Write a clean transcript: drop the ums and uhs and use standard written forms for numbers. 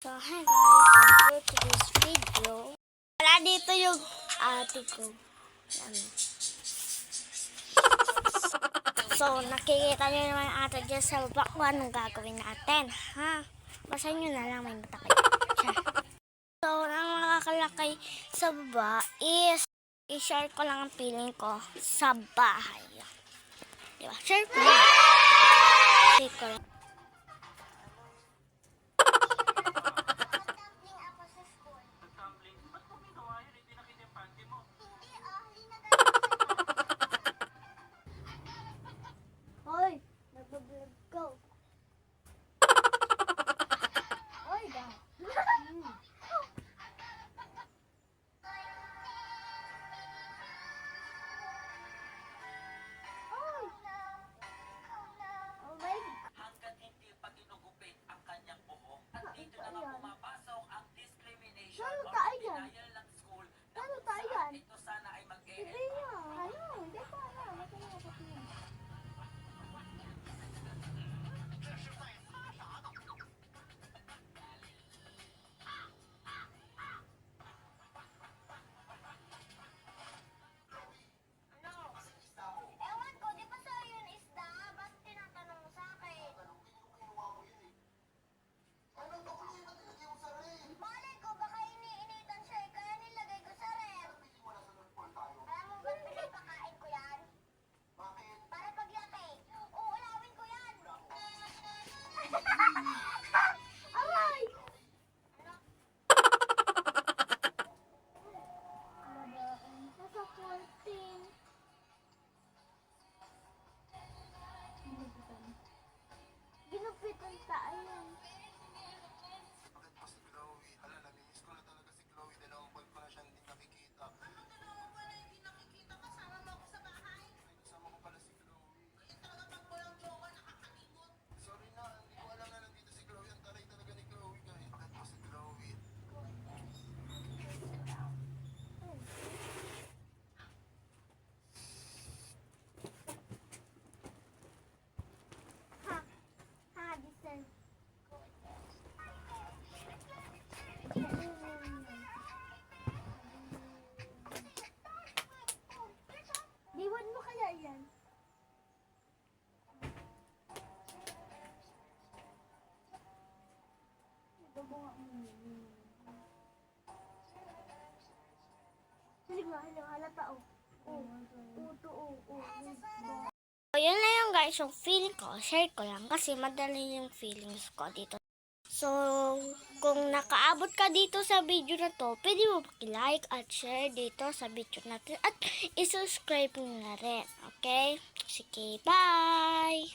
So, hi guys, for today's video, wala dito yung ate ko. So, nakikita nyo naman yung ate dyan sa baba kung anong gagawin natin, ha? Basahin nyo na lang, may mata kayo. So, ang nakakalakay sa baba is, i-share ko lang ang feeling ko sa bahay. Diba? Share ko lang. Share ko lang. Hoy, nagbablog ko. Hoy, da. Hanggat hindi pa ginugupit ang kanyang buhok at dito na nga pumapasok ang discrimination Saan or tayo yan? denial ng school na Saan kung tayo saan yan? ito sana ay mag-e-end. Hindi ko alam. Ewan ko, di ba sa'yo yun isda? Ba't tinatanong mo sa akin? Malay ko, baka iniinitan siya kaya nilagay ko sa ref. Alam mo ba't pinapakain ko yan? Para paglaki. Uulawin ko yan. Aray! Nasa 14. Ginupitan tayo. Bakit po si Chloe? Hala, naminis ko na talaga si Chloe. Dalawang buwan ko na siya hindi nakikita. Anong dalawang buwan na hindi nakikita? Kasama mo ako sa bahay? Ay, kasama ko pala si Chloe. Kaya talaga pag walang jowa, nakakalimot. Sorry na, hindi ko alam na nandito si Chloe. Ang taray talaga ni Chloe, guys. Bakit po si Chloe? Listen. Diwan mo kaya yan? Ito mo nga. Sige nga, halata oh. So, yun na yung guys, yung feeling ko, share ko lang kasi madali yung feelings ko dito. So, kung nakaabot ka dito sa video na to, pwede mo paki-like at share dito sa video natin at i-subscribe mo na rin. Okay? Sige, bye!